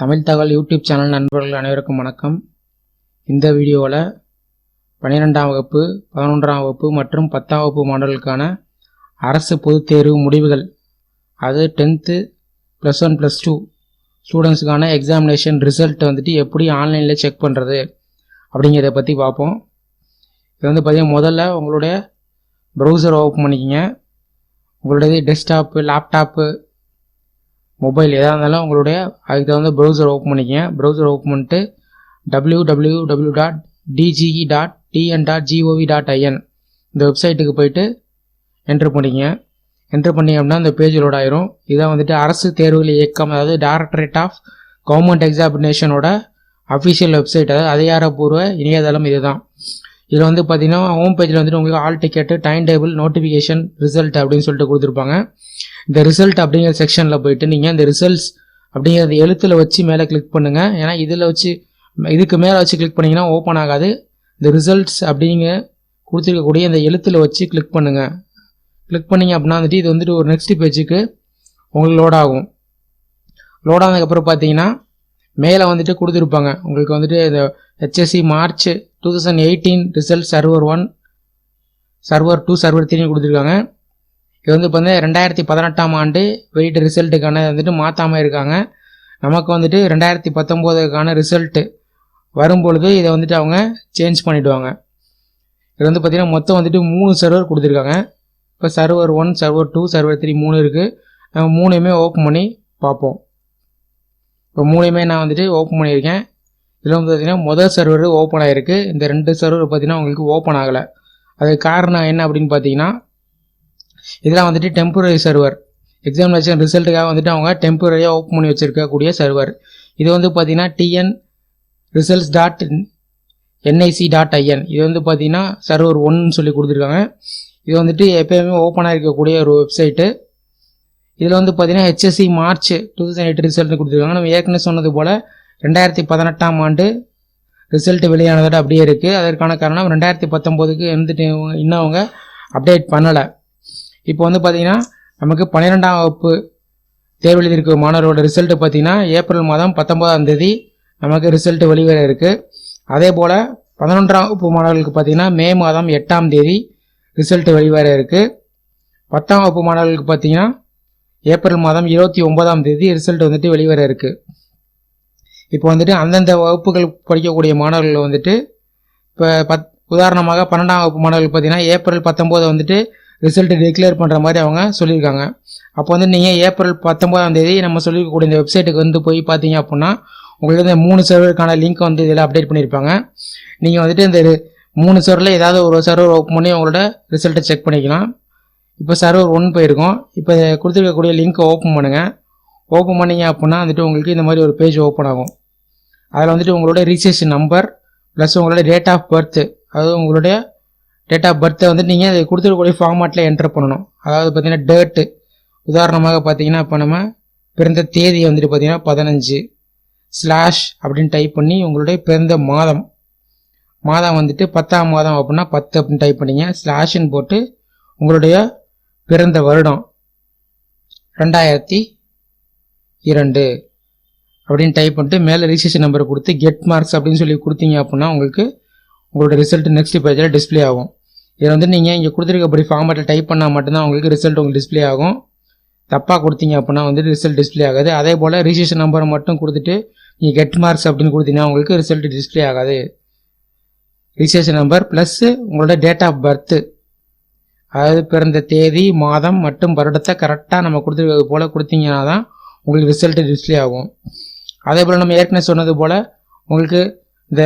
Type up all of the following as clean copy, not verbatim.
தமிழ் தகவல் YouTube channel நண்பர்கள் அனைவருக்கும் வணக்கம். இந்த வீடியோவில் 12ஆம் வகுப்பு 11ஆம் வகுப்பு மற்றும் 10ஆம் வகுப்பு மாணவர்களுக்கான அரசு பொதுத் தேர்வு முடிவுகள், அது 10th +1 +2 ஸ்டூடெண்ட்ஸுக்கான எக்ஸாமினேஷன் ரிசல்ட் எப்படி ஆன்லைனில் செக் பண்ணுறது அப்படிங்கிறத பற்றி பார்ப்போம். இது பார்த்திங்கன்னா முதல்ல உங்களுடைய ப்ரௌசர் ஓப்பன் பண்ணிக்கிங்க. உங்களுடைய டெஸ்க்டாப்பு, லேப்டாப்பு, மொபைல் எதாக இருந்தாலும் உங்களுடைய அதுக்கு தகுந்த ப்ரௌசர் ஓப்பன் பண்ணிக்கங்க. ப்ரௌசர் ஓப்பன் பண்ணிட்டு www.dge.tn.gov.in இந்த வெப்சைட்டுக்கு போயிட்டு என்ட்ரு பண்ணிக்கங்க. என்ட்ரு பண்ணிங்க அப்படின்னா இந்த பேஜ் லோட் ஆயிரும். இதான் அரசு தேர்வுகள் இயக்கம், அதாவது டைரக்டரேட் ஆஃப் கவர்மெண்ட் எக்ஸாமினேஷனோட அஃபிஷியல் வெப்சைட், அதாவது அதிகாரப்பூர்வ இணையதளம் இதுதான். இதில் பார்த்தீங்கன்னா ஹோம் பேஜில் உங்களுக்கு hall ticket, time table, notification, result அப்படின்னு சொல்லிட்டு கொடுத்துருப்பாங்க. இந்த ரிசல்ட் அப்படிங்கிற செக்ஷனில் போயிட்டு நீங்கள் இந்த ரிசல்ட்ஸ் அப்படிங்கிறது எழுத்தில் வச்சு மேலே கிளிக் பண்ணுங்கள். ஏன்னா இதில் வச்சு இதுக்கு மேலே வச்சு கிளிக் பண்ணிங்கன்னா ஓப்பன் ஆகாது. இந்த ரிசல்ட்ஸ் அப்படிங்க கொடுத்துருக்கக்கூடிய இந்த எழுத்தில் வச்சு கிளிக் பண்ணுங்கள். கிளிக் பண்ணிங்க அப்படின்னா இது ஒரு நெக்ஸ்ட் பேஜுக்கு உங்களுக்கு லோட் ஆகும். லோட் ஆனதுக்கப்புறம் பார்த்தீங்கன்னா மேலே கொடுத்துருப்பாங்க உங்களுக்கு இந்த HSC March 2018 result server 1, server 2, server 3 கொடுத்துருக்காங்க. இது பார்த்தீங்கன்னா 2018ஆம் ஆண்டு வெயிட் ரிசல்ட்டுக்கான மாற்றாமல் இருக்காங்க. நமக்கு 2019க்கான ரிசல்ட்டு வரும்பொழுது இதை அவங்க சேஞ்ச் பண்ணிவிடுவாங்க. இது பார்த்தீங்கன்னா மொத்தம் 3 சர்வர் கொடுத்துருக்காங்க. இப்போ சர்வர் 1, சர்வர் 2, சர்வர் 3 3 இருக்குது. நம்ம 3யுமே ஓப்பன் பண்ணி பார்ப்போம். இப்போ 3யுமே நான் ஓப்பன் பண்ணியிருக்கேன். இதில் பார்த்தீங்கன்னா முதல் சர்வர் ஓப்பன் ஆகிருக்கு. இந்த 2 சர்வர் பார்த்தீங்கன்னா உங்களுக்கு ஓப்பன் ஆகலை. அதுக்கு காரணம் என்ன அப்படின்னு பார்த்தீங்கன்னா, இதெல்லாம் டெம்பரரி சர்வர், எக்ஸாமினேஷன் ரிசல்ட்டுக்காக அவங்க டெம்பரரியாக ஓப்பன் பண்ணி வச்சுருக்கக்கூடிய சர்வர். இது பார்த்தீங்கன்னா TNDGE.nic.in இது பார்த்தீங்கன்னா சர்வர் 1ன்னு சொல்லி கொடுத்துருக்காங்க. இது எப்போயுமே ஓப்பனாக இருக்கக்கூடிய ஒரு வெப்சைட்டு. இதில் பார்த்தீங்கன்னா HSC மார்ச் 2008 ரிசல்ட் கொடுத்துருக்காங்க. நம்ம ஏற்கனவே சொன்னது போல் 2018ஆம் ஆண்டு ரிசல்ட் வெளியானதோட அப்படியே இருக்குது. அதற்கான காரணம் 2019க்கு இன்னும் அவங்க அப்டேட் பண்ணலை. இப்போ பார்த்தீங்கன்னா நமக்கு 12ஆம் வகுப்பு தேர்வு எழுதியிருக்க மாணவரோட ரிசல்ட்டு பார்த்தீங்கன்னா ஏப்ரல் மாதம் 19ஆம் தேதி நமக்கு ரிசல்ட் வெளிவர இருக்குது. அதே போல் 11ஆம் வகுப்பு மாணவர்களுக்கு பார்த்தீங்கன்னா மே மாதம் 8ஆம் தேதி ரிசல்ட் வெளிவர இருக்குது. 10ஆம் வகுப்பு மாணவர்களுக்கு பார்த்தீங்கன்னா ஏப்ரல் மாதம் 29ஆம் தேதி ரிசல்ட் வெளிவர இருக்குது. இப்போ அந்தந்த வகுப்புகள் படிக்கக்கூடிய மாணவர்கள் இப்போ உதாரணமாக 12ஆம் வகுப்பு மாணவர்கள் பார்த்தீங்கன்னா ஏப்ரல் 19 ரிசல்ட் டிக்ளேர் பண்ணுற மாதிரி அவங்க சொல்லியிருக்காங்க. அப்போ நீங்கள் ஏப்ரல் 19ஆம் தேதி நம்ம சொல்லியிருக்கக்கூடிய இந்த வெப்சைட்டுக்கு போய் பார்த்தீங்க அப்படின்னா உங்களுக்கு இந்த 3 சர்வருக்கான லிங்க் இதில் அப்டேட் பண்ணியிருப்பாங்க. நீங்கள் இந்த 3 சர்வரில் ஏதாவது ஒரு சர்வர் ஓப்பன் பண்ணி உங்களோட ரிசல்ட்டை செக் பண்ணிக்கலாம். இப்போ சர்வர் 1 போயிருக்கோம். இப்போ கொடுத்துருக்கக்கூடிய லிங்க்கை ஓப்பன் பண்ணுங்கள். ஓப்பன் பண்ணிங்க அப்படின்னா உங்களுக்கு இந்த மாதிரி ஒரு பேஜ் ஓப்பன் ஆகும். அதில் உங்களோட ரிஜிஸ்ட்ரேஷன் நம்பர் ப்ளஸ் உங்களோட டேட் ஆஃப் பர்த், அதாவது உங்களுடைய டேட் ஆஃப் பர்த்தை நீங்கள் அதை கொடுத்துருக்கக்கூடிய ஃபார்மேட்டில் என்டர் பண்ணணும். அதாவது பார்த்தீங்கன்னா டேட்டு, உதாரணமாக பார்த்தீங்கன்னா இப்போ நம்ம பிறந்த தேதி பார்த்தீங்கன்னா 15 ஸ்லாஷ் அப்படின்னு டைப் பண்ணி உங்களுடைய பிறந்த மாதம் 10ஆம் மாதம் அப்படின்னா 10 அப்படின்னு டைப் பண்ணிங்க. ஸ்லாஷ்ன்னு போட்டு உங்களுடைய பிறந்த வருடம் 2002 அப்படின்னு டைப் பண்ணிட்டு மேலே ரிஜிஸ்ட்ரேஷன் நம்பரை கொடுத்து கெட் மார்க்ஸ் அப்படின்னு சொல்லி கொடுத்தீங்க அப்படின்னா உங்களோட ரிசல்ட் நெக்ஸ்ட் பேஜில் டிஸ்பிளே ஆகும். இதில் நீங்கள் இங்கே கொடுத்துருக்கப்படி ஃபார்மேட்டில் டைப் பண்ணால் மட்டும்தான் உங்களுக்கு ரிசல்ட் உங்களுக்கு டிஸ்பிளே ஆகும். தப்பாக கொடுத்தீங்க அப்படின்னா ரிசல்ட் டிஸ்பிளே ஆகாது. அதே போல் ரிஜிஸ்ட்ரேஷன் நம்பரை மட்டும் கொடுத்துட்டு நீங்கள் கெட் மார்க்ஸ் அப்படின்னு கொடுத்தீங்கன்னா உங்களுக்கு ரிசல்ட் டிஸ்பிளே ஆகாது. ரிஜிஸ்ட்ரேஷன் நம்பர் ப்ளஸ் உங்களோட டேட் ஆஃப் பர்த்து, அதாவது பிறந்த தேதி, மாதம் மற்றும் வருடத்தை கரெக்டாக நம்ம கொடுத்துருக்கிறது போல் கொடுத்தீங்கன்னா தான் உங்களுக்கு ரிசல்ட் டிஸ்பிளே ஆகும். அதே போல் நம்ம ஏற்கனவே சொன்னது போல் உங்களுக்கு இந்த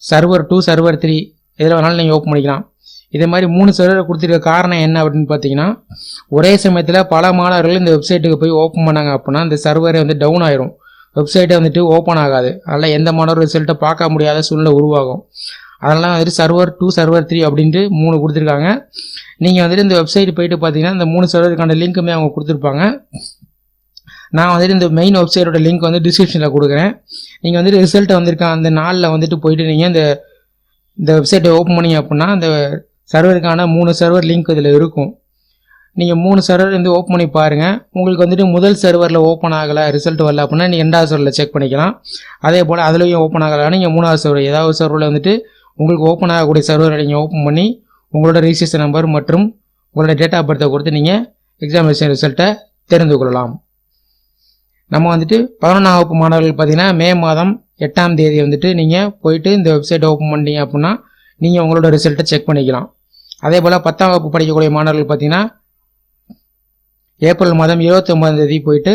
சர்வர் 2, சர்வர் 3 எதில் வேணாலும் நீங்கள் ஓப்பன் பண்ணிக்கலாம். இதே மாதிரி 3 சர்வரை கொடுத்துருக்க காரணம் என்ன அப்படின்னு பார்த்தீங்கன்னா, ஒரே சமயத்தில் பல மாணவர்கள் இந்த வெப்சைட்டுக்கு போய் ஓப்பன் பண்ணாங்க அப்படின்னா இந்த சர்வரை டவுன் ஆயிரும். வெப்சைட்டை ஓப்பன் ஆகாது. அதனால் எந்த மாணவர் ரிசல்ட்டை பார்க்க முடியாத சூழ்நிலை உருவாகும். அதனால் சர்வர் 2, சர்வர் 3 அப்படின்ட்டு 3 கொடுத்துருக்காங்க. நீங்கள் இந்த வெப்சைட் போயிட்டு பார்த்தீங்கன்னா இந்த 3 சர்வருக்கான லிங்க்குமே அவங்க கொடுத்துருப்பாங்க. நான் இந்த மெயின் வெப்சைட்டோட லிங்க் டிஸ்கிரிப்ஷனில் கொடுக்குறேன். நீங்கள் ரிசல்ட்டை வந்திருக்க அந்த நாளில் போயிட்டு நீங்கள் இந்த வெப்சைட்டை ஓப்பன் பண்ணிங்க அப்படின்னா அந்த சர்வருக்கான 3 சர்வர் லிங்க் இதில் இருக்கும். நீங்கள் 3 சர்வர் வந்து ஓப்பன் பண்ணி பாருங்கள். உங்களுக்கு வந்துட்டு முதல் சர்வரில் ஓப்பன் ஆகலை, ரிசல்ட் வரல அப்படின்னா நீங்கள் 2வது சர்வரில் செக் பண்ணிக்கலாம். அதே போல் அதுலேயும் ஓப்பன் ஆகலைன்னா நீங்கள் 3வது சர்வர் ஏதாவது சர்வரில் வந்துட்டு உங்களுக்கு ஓப்பன் ஆகக்கூடிய சர்வரை நீங்கள் ஓப்பன் பண்ணி உங்களோட ரிஜிஸ்ட்ரேஷன் நம்பர் மற்றும் உங்களோட டேட் ஆஃப் பர்த்தை கொடுத்து நீங்கள் எக்ஸாமினேஷன் ரிசல்ட்டை தெரிந்து கொள்ளலாம். நம்ம வந்துட்டு 11ஆம் வகுப்பு மாணவர்கள் பார்த்தீங்கன்னா மே மாதம் 8ஆம் தேதி வந்துட்டு நீங்கள் போயிட்டு இந்த வெப்சைட் ஓப்பன் பண்ணிட்டீங்க அப்படின்னா நீங்கள் உங்களோட ரிசல்ட்டை செக் பண்ணிக்கலாம். அதே போல் 10ஆம் வகுப்பு படிக்கக்கூடிய மாணவர்கள் பார்த்தீங்கன்னா ஏப்ரல் மாதம் 29ஆம் தேதி போயிட்டு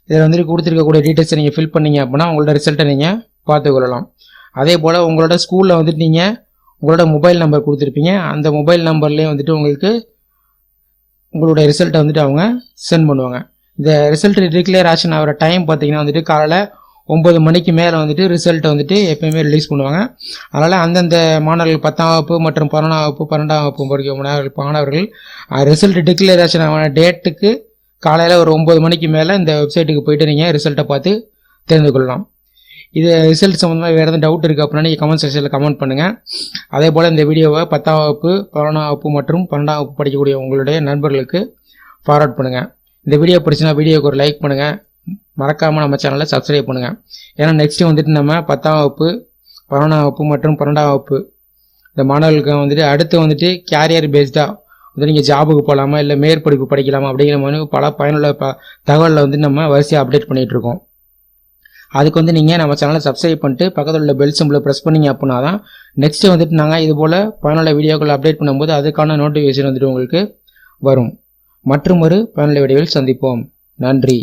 இதில் வந்துட்டு கொடுத்துருக்கக்கூடிய டீட்டெயில்ஸை நீங்கள் ஃபில் பண்ணிங்க அப்படின்னா உங்களோட ரிசல்ட்டை நீங்கள் பார்த்துக்கொள்ளலாம். அதே போல் உங்களோட ஸ்கூலில் வந்துட்டு நீங்கள் உங்களோட மொபைல் நம்பர் கொடுத்துருப்பீங்க. அந்த மொபைல் நம்பர்லேயே வந்துட்டு உங்களுக்கு உங்களோட ரிசல்ட்டை வந்துட்டு அவங்க சென்ட் பண்ணுவாங்க. இந்த ரிசல்ட் டிக்ளேர் ஆக்ஷன் ஆகிற டைம் பார்த்தீங்கன்னா வந்துட்டு காலையில் 9 மணிக்கு மேலே வந்துட்டு ரிசல்ட்டை வந்துட்டு எப்போயுமே ரிலீஸ் பண்ணுவாங்க. அதனால் அந்தந்த மாணவர்கள் 10ஆம் வகுப்பு மற்றும் 11ஆம் வகுப்பு 12ஆம் வகுப்பு படிக்கும் மாணவர்கள் ரிசல்ட் டிக்ளரேஷன் ஆன டேட்டுக்கு காலையில் ஒரு 9 மணிக்கு மேலே இந்த வெப்சைட்டுக்கு போய்ட்டு நீங்கள் ரிசல்ட்டை பார்த்து தெரிந்து கொள்ளலாம். இது ரிசல்ட் சம்மந்தமாக வேறு எதுவும் டவுட் இருக்குது அப்படின்னா நீங்கள் கமெண்ட் செக்ஷனில் கமெண்ட் பண்ணுங்கள். அதே போல் இந்த வீடியோவை 10ஆம் வகுப்பு 11ஆம் வகுப்பு மற்றும் 12ஆம் வகுப்பு படிக்கக்கூடிய உங்களுடைய நண்பர்களுக்கு ஃபார்வர்ட் பண்ணுங்கள். இந்த வீடியோ பிடிச்சினா வீடியோக்கு ஒரு லைக் பண்ணுங்கள். மறக்காமல் நம்ம சேனலை சப்ஸ்கிரைப் பண்ணுங்கள். ஏன்னா நெக்ஸ்ட்டு வந்துட்டு நம்ம 10ஆம் வகுப்பு 11ஆம் வகுப்பு மற்றும் 12ஆம் வகுப்பு இந்த மாணவர்களுக்கு வந்துட்டு அடுத்து வந்துட்டு கேரியர் பேஸ்டாக வந்து நீங்கள் ஜாபுக்கு போகலாமா இல்லை மேற்படிப்பு படிக்கலாமா அப்படிங்கிற மாதிரி பல பயனுள்ள தகவலில் வந்து நம்ம வரிசையாக அப்டேட் பண்ணிகிட்ருக்கோம். அதுக்கு வந்து நீங்கள் நம்ம சேனலை சப்ஸ்கிரைப் பண்ணிட்டு பக்கத்தில் உள்ள பெல் சிம்பிளை ப்ரெஸ் பண்ணிங்க அப்படின்னா தான் நெக்ஸ்ட்டு வந்துட்டு நாங்கள் இது போல் பயனுள்ள வீடியோக்கள் அப்டேட் பண்ணும்போது அதுக்கான நோட்டிஃபிகேஷன் வந்துட்டு உங்களுக்கு வரும். மற்றும் ஒரு பயனுள்ள வீடியோவில் சந்திப்போம். நன்றி.